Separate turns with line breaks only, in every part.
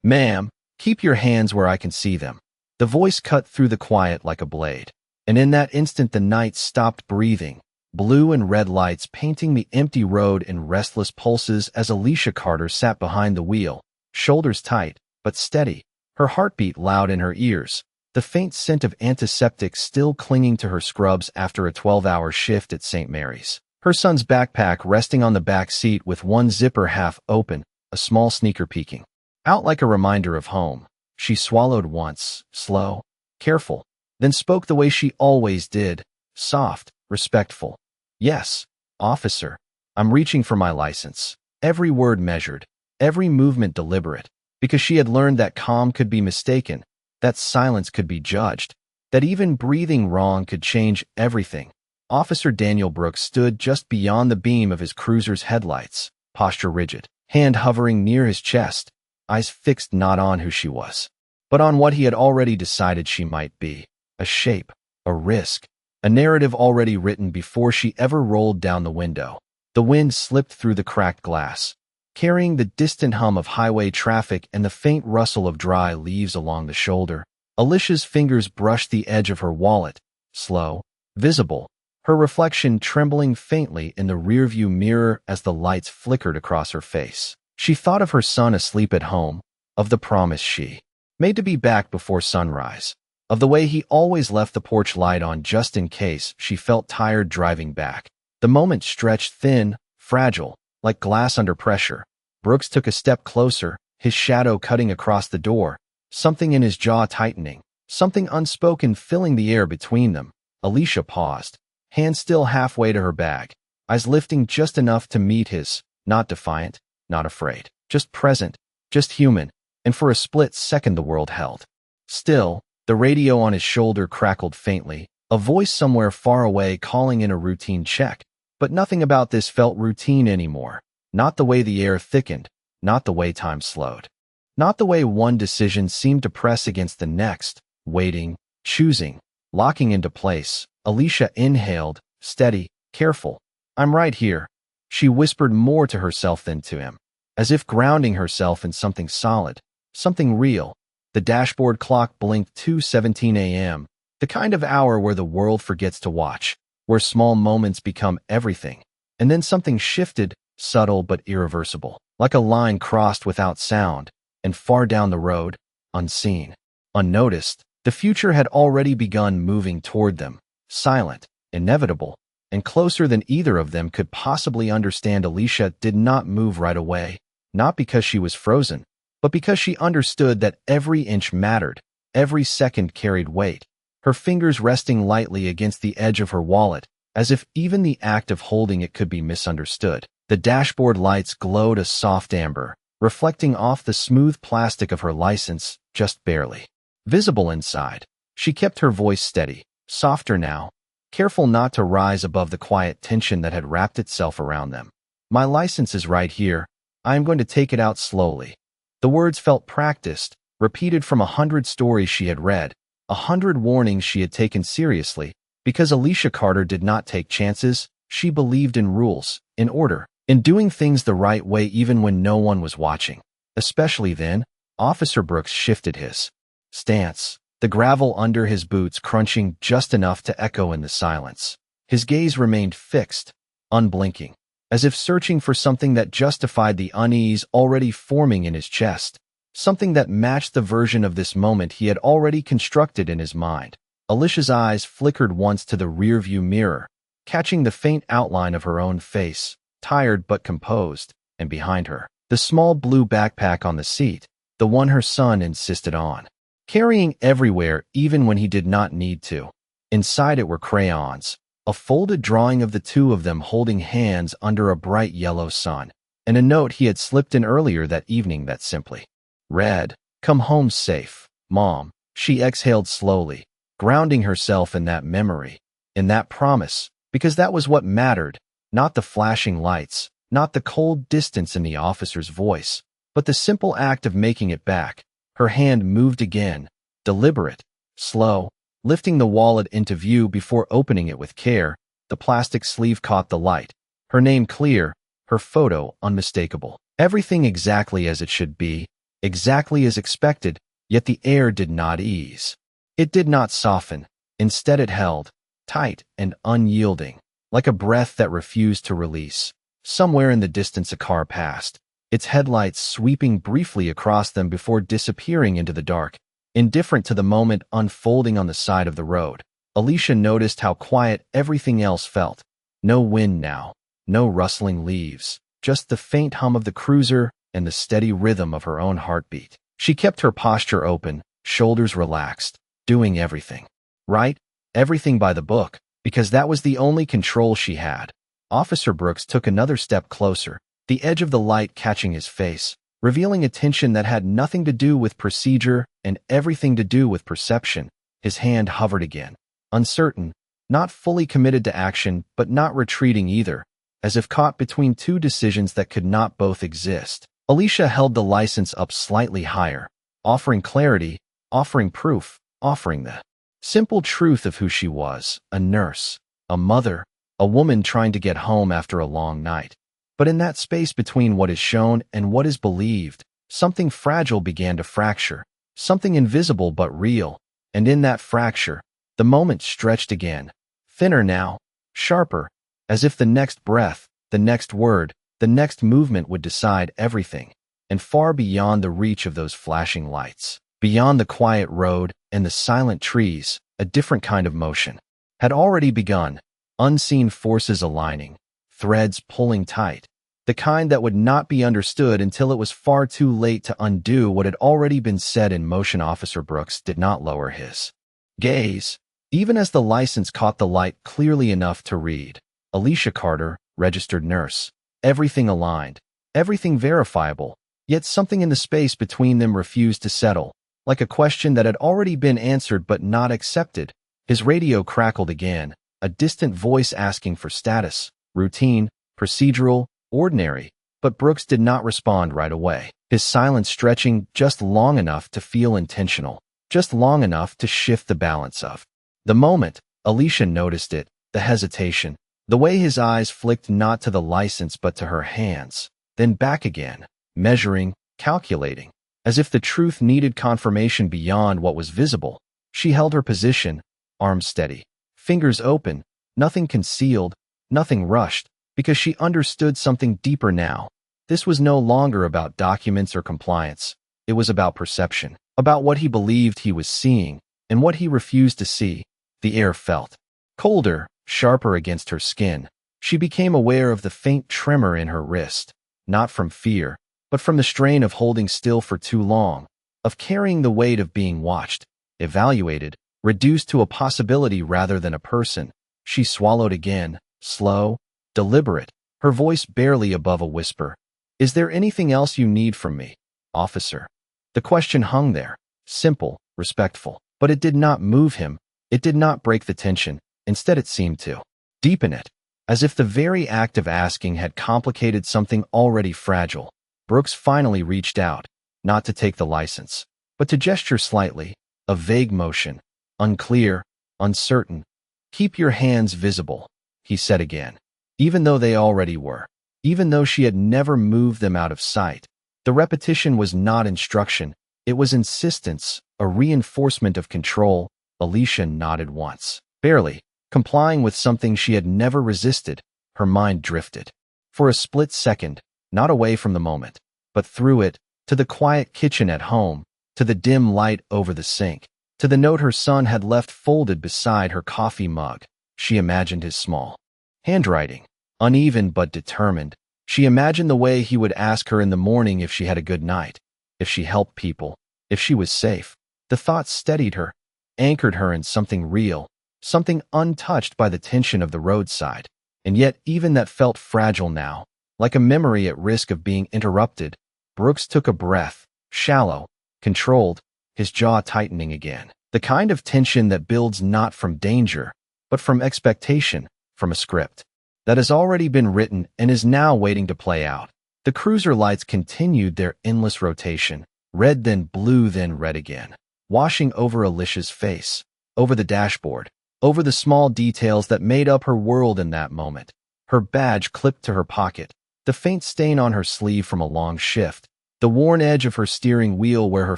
"Ma'am, keep your hands where I can see them." The voice cut through the quiet like a blade. And in that instant the night stopped breathing, blue and red lights painting the empty road in restless pulses as Alicia Carter sat behind the wheel, shoulders tight, but steady, her heartbeat loud in her ears, the faint scent of antiseptic still clinging to her scrubs after a 12-hour shift at St. Mary's. Her son's backpack resting on the back seat with one zipper half open, a small sneaker peeking out like a reminder of home. She swallowed once, slow, careful, then spoke the way she always did, soft, respectful. "Yes, officer. I'm reaching for my license." Every word measured, every movement deliberate, because she had learned that calm could be mistaken, that silence could be judged, that even breathing wrong could change everything. Officer Daniel Brooks stood just beyond the beam of his cruiser's headlights, posture rigid, hand hovering near his chest, eyes fixed not on who she was, but on what he had already decided she might be. A shape, a risk, a narrative already written before she ever rolled down the window. The wind slipped through the cracked glass, carrying the distant hum of highway traffic and the faint rustle of dry leaves along the shoulder. Alicia's fingers brushed the edge of her wallet, slow, visible, her reflection trembling faintly in the rearview mirror as the lights flickered across her face. She thought of her son asleep at home, of the promise she made to be back before sunrise, of the way he always left the porch light on just in case she felt tired driving back. The moment stretched thin, fragile, like glass under pressure. Brooks took a step closer, his shadow cutting across the door, something in his jaw tightening, something unspoken filling the air between them. Alicia paused, hand still halfway to her bag, eyes lifting just enough to meet his, not defiant, not afraid, just present, just human, and for a split second the world held still. The radio on his shoulder crackled faintly, a voice somewhere far away calling in a routine check. But nothing about this felt routine anymore. Not the way the air thickened, not the way time slowed. Not the way one decision seemed to press against the next, waiting, choosing, locking into place. Alicia inhaled, steady, careful. "I'm right here," she whispered more to herself than to him, as if grounding herself in something solid, something real. The dashboard clock blinked 2:17 a.m., the kind of hour where the world forgets to watch, where small moments become everything. And then something shifted, subtle but irreversible, like a line crossed without sound, and far down the road, unseen, unnoticed, the future had already begun moving toward them, silent, inevitable, and closer than either of them could possibly understand. Alicia did not move right away, not because she was frozen, but because she understood that every inch mattered, every second carried weight, her fingers resting lightly against the edge of her wallet, as if even the act of holding it could be misunderstood. The dashboard lights glowed a soft amber, reflecting off the smooth plastic of her license, just barely visible inside. She kept her voice steady, softer now, careful not to rise above the quiet tension that had wrapped itself around them. "My license is right here. I am going to take it out slowly." The words felt practiced, repeated from 100 stories she had read, 100 warnings she had taken seriously, because Alicia Carter did not take chances. She believed in rules, in order, in doing things the right way even when no one was watching. Especially then, Officer Brooks shifted his stance, the gravel under his boots crunching just enough to echo in the silence. His gaze remained fixed, unblinking, as if searching for something that justified the unease already forming in his chest, something that matched the version of this moment he had already constructed in his mind. Alicia's eyes flickered once to the rearview mirror, catching the faint outline of her own face, tired but composed, and behind her, the small blue backpack on the seat, the one her son insisted on carrying everywhere even when he did not need to. Inside it were crayons, a folded drawing of the two of them holding hands under a bright yellow sun, and a note he had slipped in earlier that evening that simply read, "Come home safe, Mom." She exhaled slowly, grounding herself in that memory, in that promise, because that was what mattered, not the flashing lights, not the cold distance in the officer's voice, but the simple act of making it back. Her hand moved again, deliberate, slow, lifting the wallet into view before opening it with care. The plastic sleeve caught the light. Her name clear, her photo unmistakable. Everything exactly as it should be, exactly as expected, yet the air did not ease. It did not soften. Instead it held, tight and unyielding, like a breath that refused to release. Somewhere in the distance a car passed, its headlights sweeping briefly across them before disappearing into the dark. Indifferent to the moment unfolding on the side of the road, Alicia noticed how quiet everything else felt. No wind now, no rustling leaves, just the faint hum of the cruiser and the steady rhythm of her own heartbeat. She kept her posture open, shoulders relaxed, doing everything right, everything by the book, because that was the only control she had. Officer Brooks took another step closer, the edge of the light catching his face, revealing a tension that had nothing to do with procedure and everything to do with perception. His hand hovered again, uncertain, not fully committed to action but not retreating either, as if caught between two decisions that could not both exist. Alicia held the license up slightly higher, offering clarity, offering proof, offering the simple truth of who she was, a nurse, a mother, a woman trying to get home after a long night. But in that space between what is shown and what is believed, something fragile began to fracture, something invisible but real, and in that fracture, the moment stretched again, thinner now, sharper, as if the next breath, the next word, the next movement would decide everything, and far beyond the reach of those flashing lights, beyond the quiet road and the silent trees, a different kind of motion had already begun, unseen forces aligning, threads pulling tight, the kind that would not be understood until it was far too late to undo what had already been set in motion. Officer Brooks did not lower his gaze, even as the license caught the light clearly enough to read, Alicia Carter, registered nurse. Everything aligned, everything verifiable, yet something in the space between them refused to settle, like a question that had already been answered but not accepted. His radio crackled again, a distant voice asking for status, routine, procedural, ordinary, but Brooks did not respond right away, his silence stretching just long enough to feel intentional, just long enough to shift the balance of the moment. Alicia noticed it, the hesitation, the way his eyes flicked not to the license but to her hands, then back again, measuring, calculating, as if the truth needed confirmation beyond what was visible. She held her position, arms steady, fingers open, nothing concealed, nothing rushed, because she understood something deeper now. This was no longer about documents or compliance. It was about perception, about what he believed he was seeing, and what he refused to see. The air felt colder, sharper against her skin. She became aware of the faint tremor in her wrist, not from fear, but from the strain of holding still for too long, of carrying the weight of being watched, evaluated, reduced to a possibility rather than a person. She swallowed again, slow, deliberate, her voice barely above a whisper. "Is there anything else you need from me, officer?" The question hung there, simple, respectful, but it did not move him. It did not break the tension. Instead, it seemed to deepen it, as if the very act of asking had complicated something already fragile. Brooks finally reached out, not to take the license, but to gesture slightly, a vague motion, unclear, uncertain. "Keep your hands visible," he said again, even though they already were, even though she had never moved them out of sight. The repetition was not instruction, it was insistence, a reinforcement of control. Alicia nodded once, barely, complying with something she had never resisted. Her mind drifted, for a split second, not away from the moment, but through it, to the quiet kitchen at home, to the dim light over the sink, to the note her son had left folded beside her coffee mug. She imagined his small handwriting, uneven but determined. She imagined the way he would ask her in the morning if she had a good night, if she helped people, if she was safe. The thought steadied her, anchored her in something real, something untouched by the tension of the roadside. And yet even that felt fragile now, like a memory at risk of being interrupted. Brooks took a breath, shallow, controlled, his jaw tightening again. The kind of tension that builds not from danger, but from expectation, from a script that has already been written and is now waiting to play out. The cruiser lights continued their endless rotation, red then blue then red again, washing over Alicia's face, over the dashboard, over the small details that made up her world in that moment. Her badge clipped to her pocket, the faint stain on her sleeve from a long shift, The worn edge of her steering wheel where her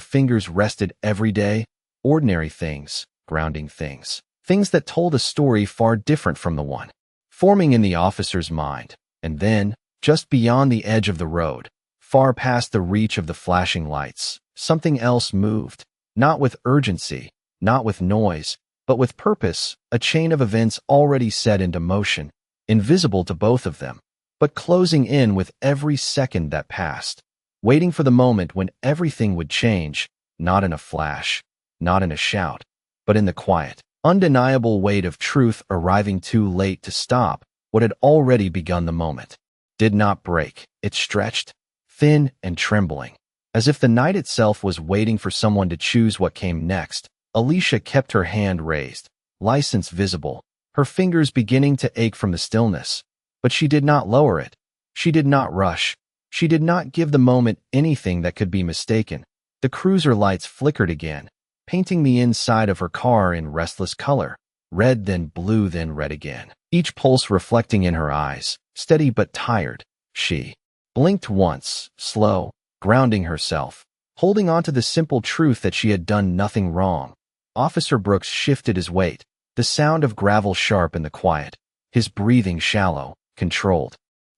fingers rested every day, ordinary things, grounding things, things that told a story far different from the one forming in the officer's mind. And then, just beyond the edge of the road, far past the reach of the flashing lights, something else moved, not with urgency, not with noise, but with purpose, a chain of events already set into motion, invisible to both of them, but closing in with every second that passed, waiting for the moment when everything would change, not in a flash, not in a shout, but in the quiet, undeniable weight of truth arriving too late to stop what had already begun. The moment did not break. It stretched, thin and trembling, as if the night itself was waiting for someone to choose what came next. Alicia kept her hand raised, license visible, her fingers beginning to ache from the stillness. But she did not lower it. She did not rush. She did not give the moment anything that could be mistaken. The cruiser lights flickered again, painting the inside of her car in restless color, red then blue then red again, each pulse reflecting in her eyes, steady but tired. She blinked once, slow, grounding herself, holding on to the simple truth that she had done nothing wrong. Officer Brooks shifted his weight, the sound of gravel sharp in the quiet, his breathing shallow, controlled,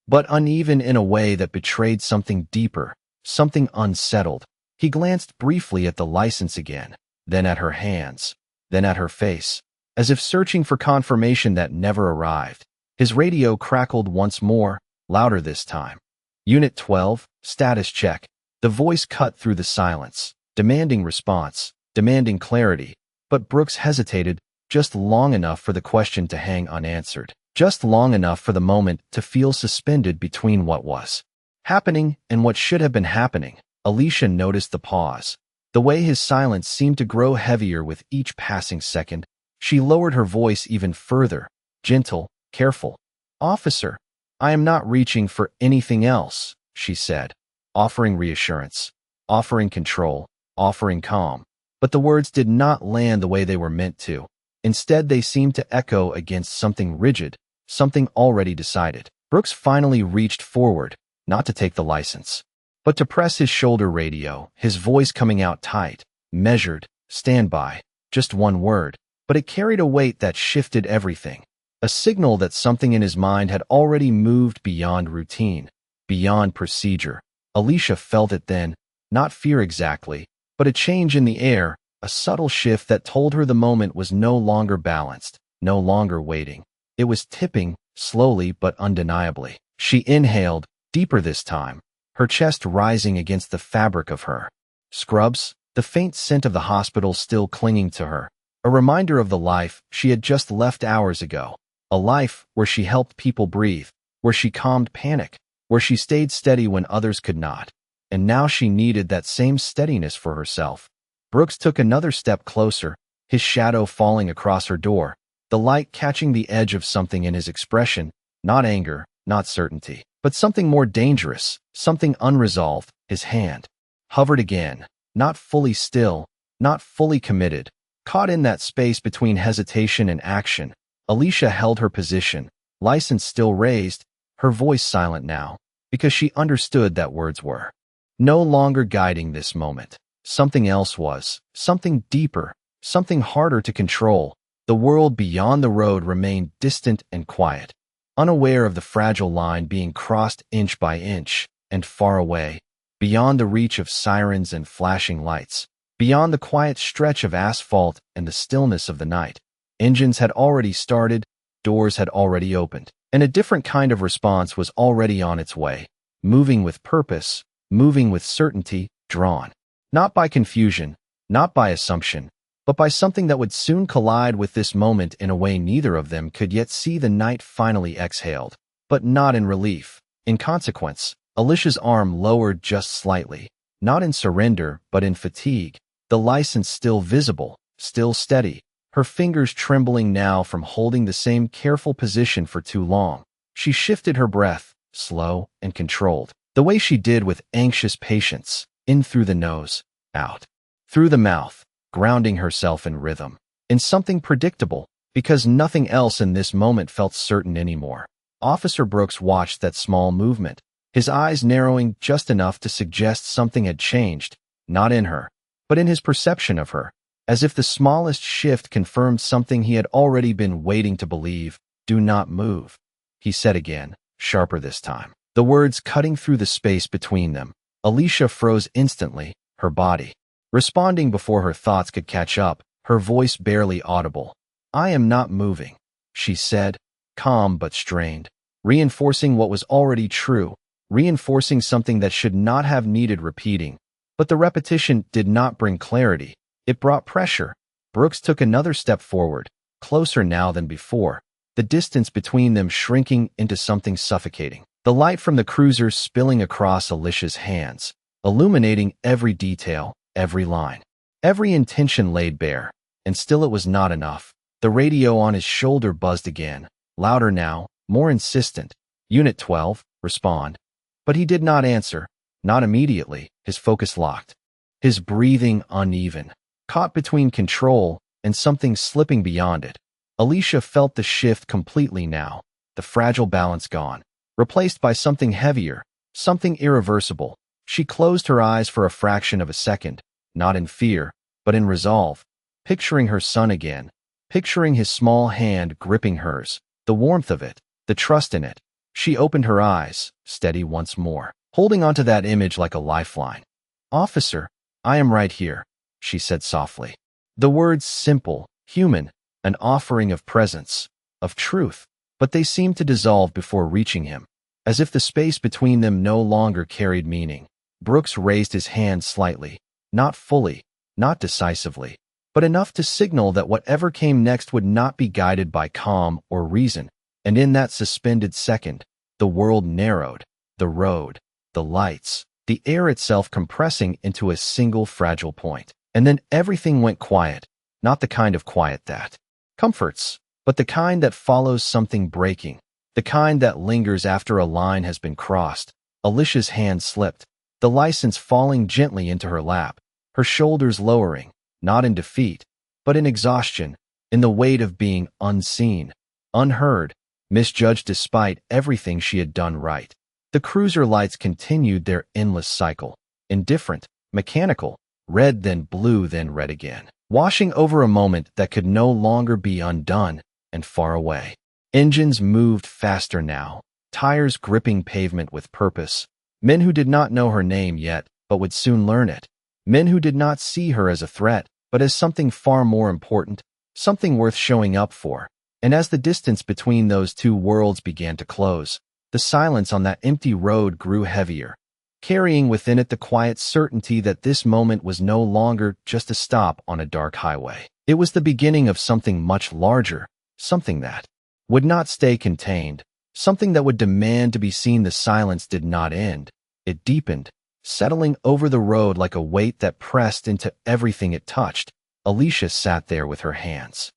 but uneven in a way that betrayed something deeper, something unsettled. He glanced briefly at the license again, then at her hands, then at her face, as if searching for confirmation that never arrived. His radio crackled once more, louder this time. Unit 12, status check. The voice cut through the silence, demanding response, demanding clarity, but Brooks hesitated just long enough for the question to hang unanswered, just long enough for the moment to feel suspended between what was happening and what should have been happening. Alicia noticed the pause, the way his silence seemed to grow heavier with each passing second. She lowered her voice even further, gentle, careful. "Officer, I am not reaching for anything else," she said, offering reassurance, offering control, offering calm. But the words did not land the way they were meant to. Instead, they seemed to echo against something rigid, something already decided. Brooks finally reached forward, not to take the license, but to press his shoulder radio, his voice coming out tight, measured, standby, just one word. But it carried a weight that shifted everything, a signal that something in his mind had already moved beyond routine, beyond procedure. Alicia felt it then, not fear exactly, but a change in the air, a subtle shift that told her the moment was no longer balanced, no longer waiting. It was tipping, slowly but undeniably. She inhaled, deeper this time, her chest rising against the fabric of her scrubs, the faint scent of the hospital still clinging to her, a reminder of the life she had just left hours ago, a life where she helped people breathe, where she calmed panic, where she stayed steady when others could not. And now she needed that same steadiness for herself. Brooks took another step closer, his shadow falling across her door, the light catching the edge of something in his expression, not anger, not certainty, but something more dangerous, something unresolved. His hand hovered again, not fully still, not fully committed, caught in that space between hesitation and action. Alicia held her position, license still raised, her voice silent now, because she understood that words were no longer guiding this moment. Something else was, something deeper, something harder to control. The world beyond the road remained distant and quiet, unaware of the fragile line being crossed inch by inch, and far away, beyond the reach of sirens and flashing lights, beyond the quiet stretch of asphalt and the stillness of the night. Engines had already started, doors had already opened, and a different kind of response was already on its way, moving with purpose, moving with certainty, drawn not by confusion, not by assumption, but by something that would soon collide with this moment in a way neither of them could yet see. The night finally exhaled, but not in relief. In consequence, Alicia's arm lowered just slightly, not in surrender but in fatigue, the license still visible, still steady, her fingers trembling now from holding the same careful position for too long. She shifted her breath, slow and controlled, the way she did with anxious patience, in through the nose, out through the mouth, grounding herself in rhythm, in something predictable, because nothing else in this moment felt certain anymore. Officer Brooks watched that small movement, his eyes narrowing just enough to suggest something had changed, not in her, but in his perception of her, as if the smallest shift confirmed something he had already been waiting to believe. "Do not move," he said again, sharper this time, the words cutting through the space between them. Alicia froze instantly, her body responding before her thoughts could catch up, her voice barely audible. "I am not moving," she said, calm but strained, reinforcing what was already true, reinforcing something that should not have needed repeating. But the repetition did not bring clarity. It brought pressure. Brooks took another step forward, closer now than before, the distance between them shrinking into something suffocating. The light from the cruiser spilling across Alicia's hands, illuminating every detail, every line, every intention laid bare. And still it was not enough. The radio on his shoulder buzzed again, louder now, more insistent. "Unit 12, respond." But he did not answer, not immediately, his focus locked. His breathing uneven, caught between control and something slipping beyond it. Alicia felt the shift completely now, the fragile balance gone, replaced by something heavier, something irreversible. She closed her eyes for a fraction of a second, not in fear, but in resolve, picturing her son again, picturing his small hand gripping hers, the warmth of it, the trust in it. She opened her eyes, steady once more, holding onto that image like a lifeline. "Officer, I am right here," she said softly. The words simple, human, an offering of presence, of truth, but they seemed to dissolve before reaching him, as if the space between them no longer carried meaning. Brooks raised his hand slightly, not fully, not decisively, but enough to signal that whatever came next would not be guided by calm or reason. And in that suspended second, the world narrowed, the road, the lights, the air itself compressing into a single fragile point. And then everything went quiet, not the kind of quiet that comforts, but the kind that follows something breaking, the kind that lingers after a line has been crossed. Alicia's hand slipped, the license falling gently into her lap, her shoulders lowering, not in defeat, but in exhaustion, in the weight of being unseen, unheard, misjudged despite everything she had done right. The cruiser lights continued their endless cycle, indifferent, mechanical, red then blue then red again, washing over a moment that could no longer be undone and far away. Engines moved faster now, tires gripping pavement with purpose. Men who did not know her name yet, but would soon learn it. Men who did not see her as a threat, but as something far more important, something worth showing up for. And as the distance between those two worlds began to close, the silence on that empty road grew heavier, carrying within it the quiet certainty that this moment was no longer just a stop on a dark highway. It was the beginning of something much larger, something that would not stay contained, something that would demand to be seen. The silence did not end. It deepened, settling over the road like a weight that pressed into everything it touched. Alicia sat there with her hands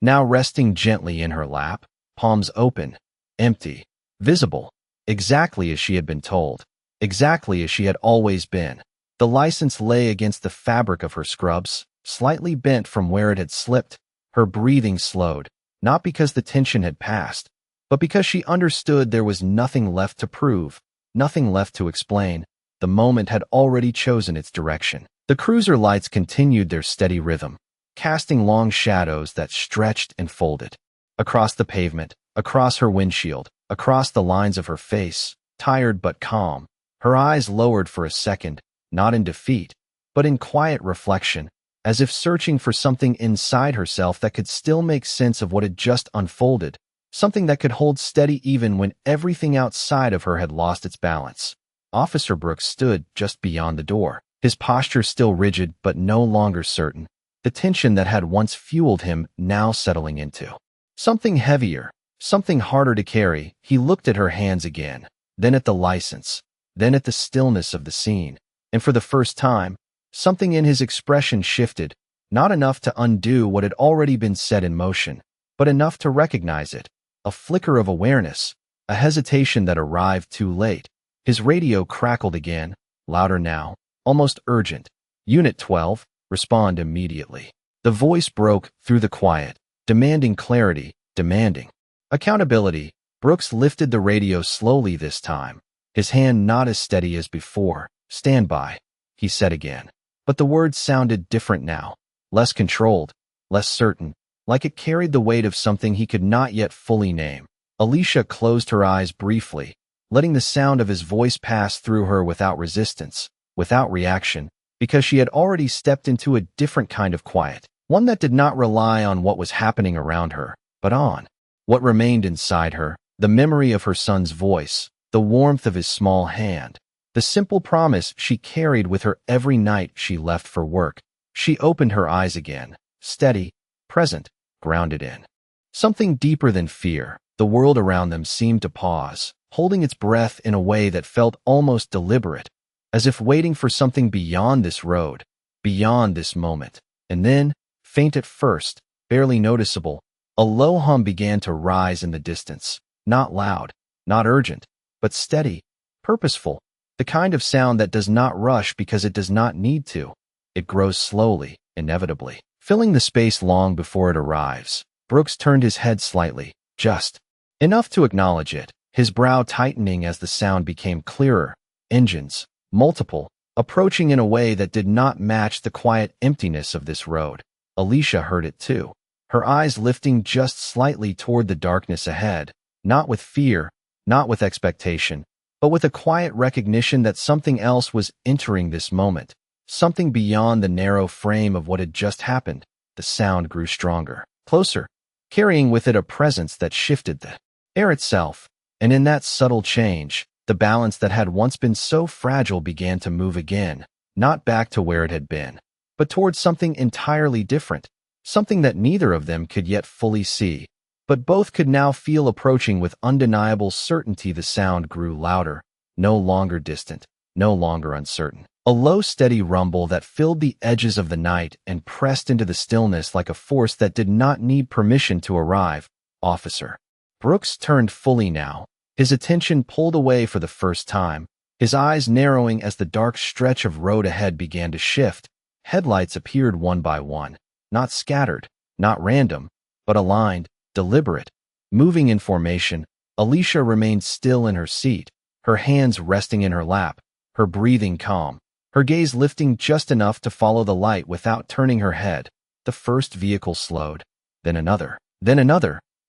now resting gently in her lap, palms open, empty, visible, exactly as she had been told, exactly as she had always been. The license lay against the fabric of her scrubs, slightly bent from where it had slipped. Her breathing slowed, not because the tension had passed, but because she understood there was nothing left to prove, nothing left to explain. The moment had already chosen its direction. The cruiser lights continued their steady rhythm, casting long shadows that stretched and folded across the pavement, across her windshield, across the lines of her face, tired but calm, her eyes lowered for a second, not in defeat, but in quiet reflection, as if searching for something inside herself that could still make sense of what had just unfolded, something that could hold steady even when everything outside of her had lost its balance. Officer Brooks stood just beyond the door, his posture still rigid but no longer certain, the tension that had once fueled him now settling into something heavier, something harder to carry. He looked at her hands again, then at the license, then at the stillness of the scene, and for the first time, something in his expression shifted, not enough to undo what had already been set in motion, but enough to recognize it, a flicker of awareness, a hesitation that arrived too late. His radio crackled again, louder now, almost urgent. "Unit 12, respond immediately." The voice broke through the quiet, demanding clarity, demanding accountability. Brooks lifted the radio slowly this time, his hand not as steady as before. "Stand by," he said again. But the words sounded different now, less controlled, less certain, like it carried the weight of something he could not yet fully name. Alicia closed her eyes briefly, letting the sound of his voice pass through her without resistance, without reaction, because she had already stepped into a different kind of quiet, one that did not rely on what was happening around her, but on what remained inside her, the memory of her son's voice, the warmth of his small hand, the simple promise she carried with her every night she left for work. She opened her eyes again, steady, present, grounded in something deeper than fear. The world around them seemed to pause, holding its breath in a way that felt almost deliberate, as if waiting for something beyond this road, beyond this moment. And then, faint at first, barely noticeable, a low hum began to rise in the distance. Not loud, not urgent, but steady, purposeful, the kind of sound that does not rush because it does not need to. It grows slowly, inevitably, filling the space long before it arrives. Brooks turned his head slightly, just enough to acknowledge it, his brow tightening as the sound became clearer. Engines, multiple, approaching in a way that did not match the quiet emptiness of this road. Alicia heard it too, her eyes lifting just slightly toward the darkness ahead, not with fear, not with expectation, but with a quiet recognition that something else was entering this moment, something beyond the narrow frame of what had just happened. The sound grew stronger, closer, carrying with it a presence that shifted the air itself, and in that subtle change, the balance that had once been so fragile began to move again, not back to where it had been, but towards something entirely different, something that neither of them could yet fully see, but both could now feel approaching with undeniable certainty. The sound grew louder, no longer distant, no longer uncertain. A low, steady rumble that filled the edges of the night and pressed into the stillness like a force that did not need permission to arrive. "Officer." Brooks turned fully now, his attention pulled away for the first time, his eyes narrowing as the dark stretch of road ahead began to shift. Headlights appeared one by one, not scattered, not random, but aligned, deliberate, moving in formation. Alicia remained still in her seat, her hands resting in her lap, her breathing calm, her gaze lifting just enough to follow the light without turning her head. The first vehicle slowed, then another,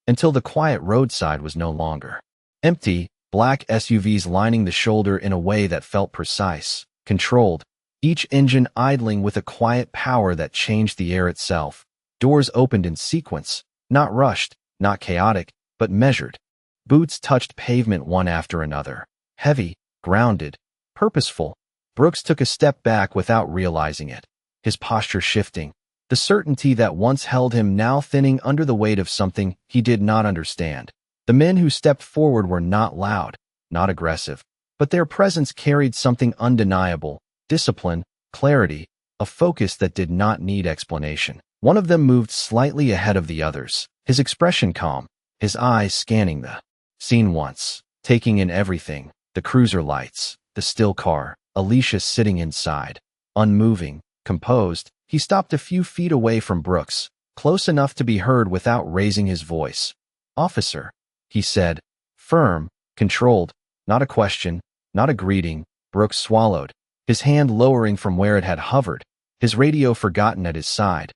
until the quiet roadside was no longer empty. Black SUVs lining the shoulder in a way that felt precise, controlled, each engine idling with a quiet power that changed the air itself. Doors opened in sequence, not rushed, not chaotic, but measured. Boots touched pavement one after another, heavy, grounded, purposeful. Brooks took a step back without realizing it, his posture shifting, the certainty that once held him now thinning under the weight of something he did not understand. The men who stepped forward were not loud, not aggressive, but their presence carried something undeniable: discipline, clarity, a focus that did not need explanation. One of them moved slightly ahead of the others, his expression calm, his eyes scanning the scene once, taking in everything: the cruiser lights, the still car, Alicia sitting inside, unmoving, composed. He stopped a few feet away from Brooks, close enough to be heard without raising his voice. "Officer," he said, firm, controlled, not a question, not a greeting. Brooks swallowed, his hand lowering from where it had hovered, his radio forgotten at his side.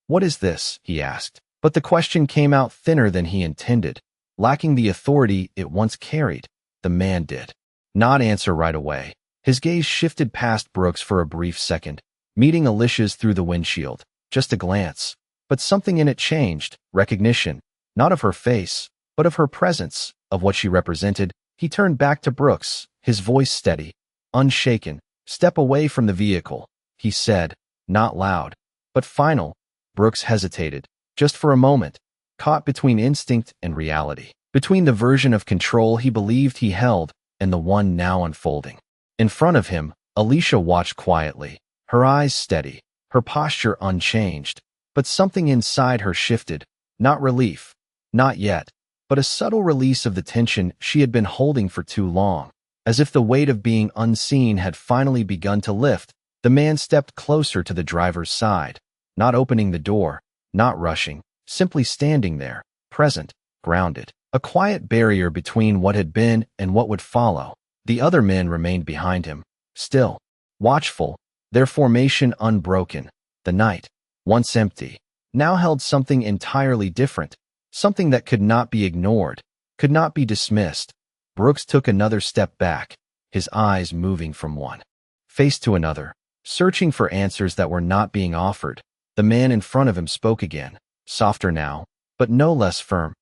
"What is this?" he asked, but the question came out thinner than he intended, lacking the authority it once carried. The man did not answer right away. His gaze shifted past Brooks for a brief second, meeting Alicia's through the windshield. Just a glance, but something in it changed. Recognition, not of her face, but of her presence, of what she represented. He turned back to Brooks, his voice steady, unshaken. "Step away from the vehicle," he said, not loud, but final. Brooks hesitated, just for a moment, caught between instinct and reality, between the version of control he believed he held and the one now unfolding. In front of him, Alicia watched quietly, her eyes steady, her posture unchanged, but something inside her shifted. Not relief, not yet, but a subtle release of the tension she had been holding for too long, as if the weight of being unseen had finally begun to lift. The man stepped closer to the driver's side, not opening the door, not rushing, simply standing there, present, grounded, a quiet barrier between what had been and what would follow. The other men remained behind him, still, watchful, their formation unbroken. The night, once empty, now held something entirely different, something that could not be ignored, could not be dismissed. Brooks took another step back, his eyes moving from one face to another, searching for answers that were not being offered. The man in front of him spoke again, softer now, but no less firm.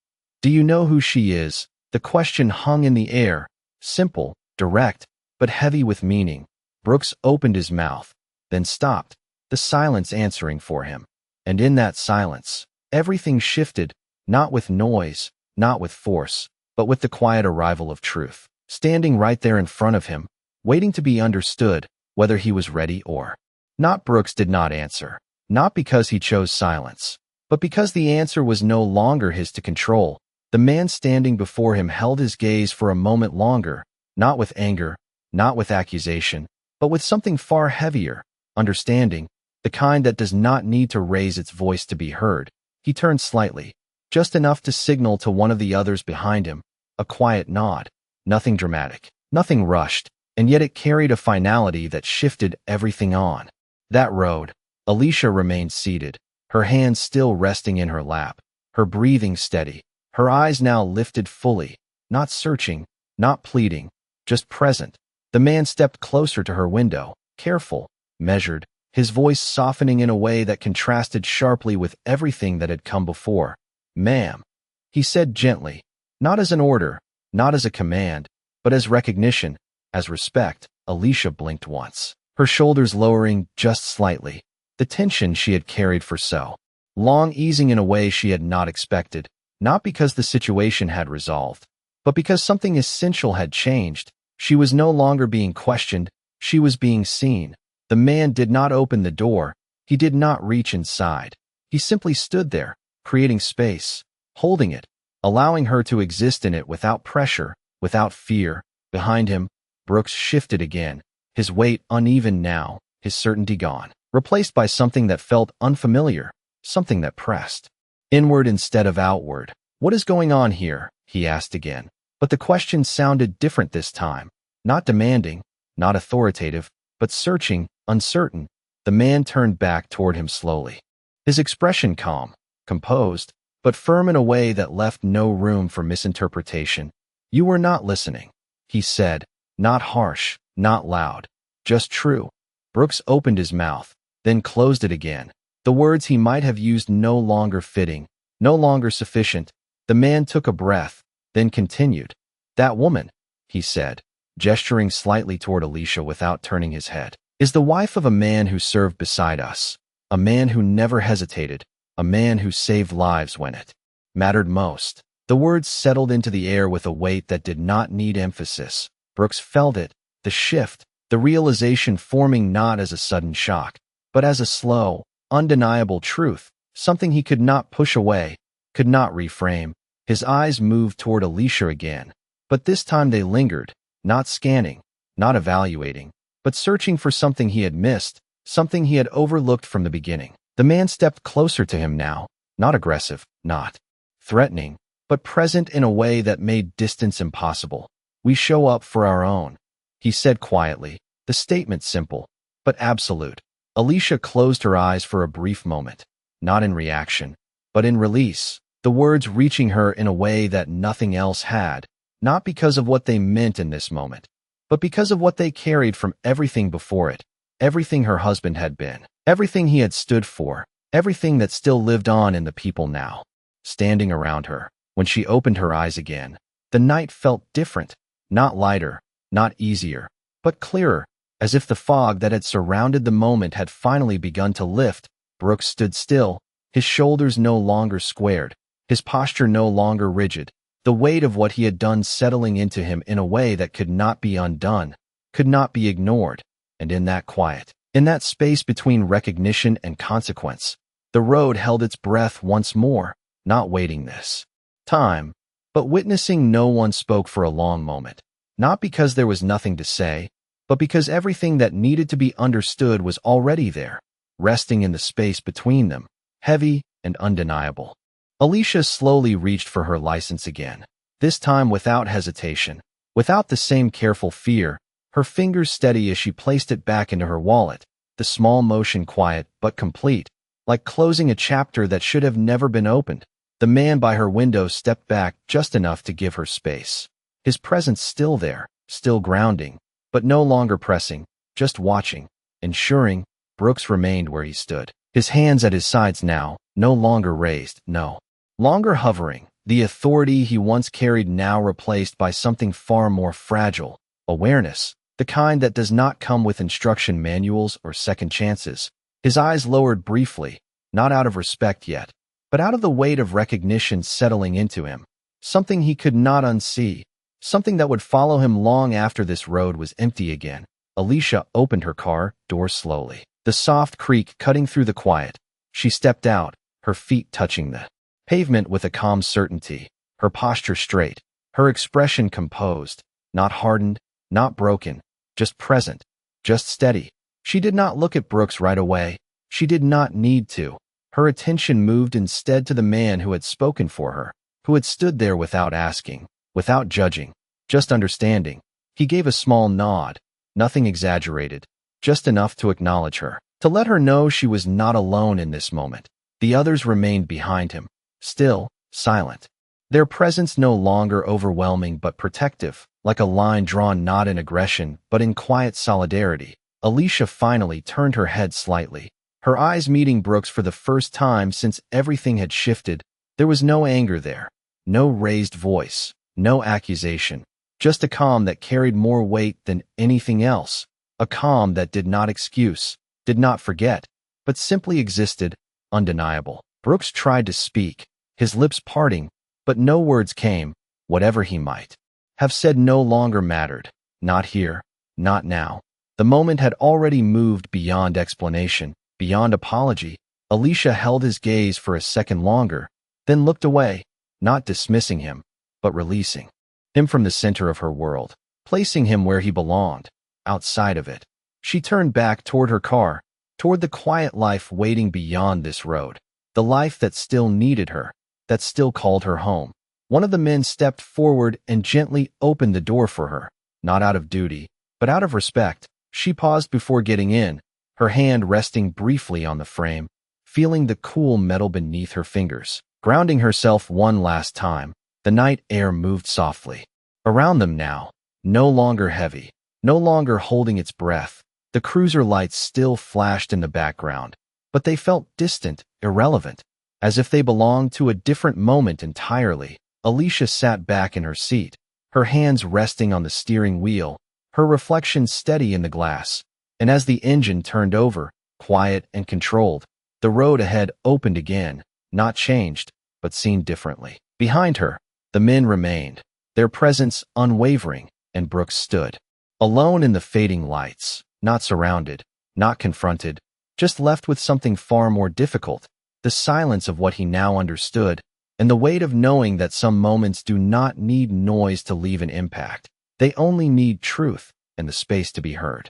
"Do you know who she is?" The question hung in the air, simple, direct, but heavy with meaning. Brooks opened his mouth, then stopped, the silence answering for him. And in that silence, everything shifted, not with noise, not with force, but with the quiet arrival of truth, standing right there in front of him, waiting to be understood, whether he was ready or not. Brooks did not answer, not because he chose silence, but because the answer was no longer his to control. The man standing before him held his gaze for a moment longer, not with anger, not with accusation, but with something far heavier, understanding, the kind that does not need to raise its voice to be heard. He turned slightly, just enough to signal to one of the others behind him, a quiet nod, nothing dramatic, nothing rushed, and yet it carried a finality that shifted everything on that road. Alicia remained seated, her hands still resting in her lap, her breathing steady, her eyes now lifted fully, not searching, not pleading, just present. The man stepped closer to her window, careful, measured, his voice softening in a way that contrasted sharply with everything that had come before. "Ma'am," he said gently, not as an order, not as a command, but as recognition, as respect. Alicia blinked once, her shoulders lowering just slightly, the tension she had carried for so long easing in a way she had not expected, not because the situation had resolved, but because something essential had changed. She was no longer being questioned, she was being seen. The man did not open the door, he did not reach inside. He simply stood there, creating space, holding it, allowing her to exist in it without pressure, without fear. Behind him, Brooks shifted again, his weight uneven now, his certainty gone, replaced by something that felt unfamiliar, something that pressed inward instead of outward. "What is going on here?" he asked again. But the question sounded different this time, not demanding, not authoritative, but searching, uncertain. The man turned back toward him slowly, his expression calm, composed, but firm in a way that left no room for misinterpretation. "You were not listening," he said, not harsh, not loud, just true. Brooks opened his mouth, then closed it again, the words he might have used no longer fitting, no longer sufficient. The man took a breath, then continued. "That woman," he said, gesturing slightly toward Alicia without turning his head, "is the wife of a man who served beside us, a man who never hesitated, a man who saved lives when it mattered most." The words settled into the air with a weight that did not need emphasis. Brooks felt it, the shift, the realization forming not as a sudden shock, but as a slow, undeniable truth, something he could not push away, could not reframe. His eyes moved toward Alicia again, but this time they lingered, not scanning, not evaluating, but searching for something he had missed, something he had overlooked from the beginning. The man stepped closer to him now, not aggressive, not threatening, but present in a way that made distance impossible. "We show up for our own," he said quietly, the statement simple, but absolute. Alicia closed her eyes for a brief moment, not in reaction, but in release, the words reaching her in a way that nothing else had, not because of what they meant in this moment, but because of what they carried from everything before it, everything her husband had been, everything he had stood for, everything that still lived on in the people now standing around her. When she opened her eyes again, the night felt different, not lighter, not easier, but clearer, as if the fog that had surrounded the moment had finally begun to lift. Brooks stood still, his shoulders no longer squared, his posture no longer rigid, the weight of what he had done settling into him in a way that could not be undone, could not be ignored. And in that quiet, in that space between recognition and consequence, the road held its breath once more, not waiting this time, but witnessing. No one spoke for a long moment, not because there was nothing to say, but because everything that needed to be understood was already there, resting in the space between them, heavy and undeniable. Alicia slowly reached for her license again, this time without hesitation, Without the same careful fear, her fingers steady as she placed it back into her wallet, the small motion quiet but complete, like closing a chapter that should have never been opened. The man by her window stepped back just enough to give her space. His presence still there, still grounding, but no longer pressing, just watching, ensuring. Brooks remained where he stood, his hands at his sides now, no longer raised, no longer hovering, the authority he once carried now replaced by something far more fragile, awareness, the kind that does not come with instruction manuals or second chances. His eyes lowered briefly, not out of respect yet, but out of the weight of recognition settling into him, something he could not unsee, something that would follow him long after this road was empty again. Alicia opened her car door slowly, the soft creak cutting through the quiet. She stepped out, her feet touching the pavement with a calm certainty, her posture straight, her expression composed, not hardened, not broken, just present, just steady. She did not look at Brooks right away. She did not need to. Her attention moved instead to the man who had spoken for her, who had stood there without asking, without judging, just understanding. He gave a small nod, nothing exaggerated, just enough to acknowledge her, to let her know she was not alone in this moment. The others remained behind him, still, silent. Their presence no longer overwhelming but protective, like a line drawn not in aggression but in quiet solidarity. Alicia finally turned her head slightly, her eyes meeting Brooks for the first time since everything had shifted. There was no anger there, no raised voice, no accusation, just a calm that carried more weight than anything else, a calm that did not excuse, did not forget, but simply existed, undeniable. Brooks tried to speak, his lips parting, but no words came. Whatever he might have said no longer mattered. Not here, not now. The moment had already moved beyond explanation, beyond apology. Alicia held his gaze for a second longer, then looked away, not dismissing him, but releasing him from the center of her world, placing him where he belonged, outside of it. She turned back toward her car, toward the quiet life waiting beyond this road, the life that still needed her, that still called her home. One of the men stepped forward and gently opened the door for her, not out of duty, but out of respect. She paused before getting in, her hand resting briefly on the frame, feeling the cool metal beneath her fingers, grounding herself one last time. The night air moved softly around them now, no longer heavy, no longer holding its breath. The cruiser lights still flashed in the background, but they felt distant, irrelevant, as if they belonged to a different moment entirely. Alicia sat back in her seat, her hands resting on the steering wheel, her reflection steady in the glass. And as the engine turned over, quiet and controlled, the road ahead opened again, not changed, but seen differently. Behind her, the men remained, their presence unwavering, and Brooks stood, alone in the fading lights, not surrounded, not confronted, just left with something far more difficult, the silence of what he now understood, and the weight of knowing that some moments do not need noise to leave an impact. They only need truth and the space to be heard.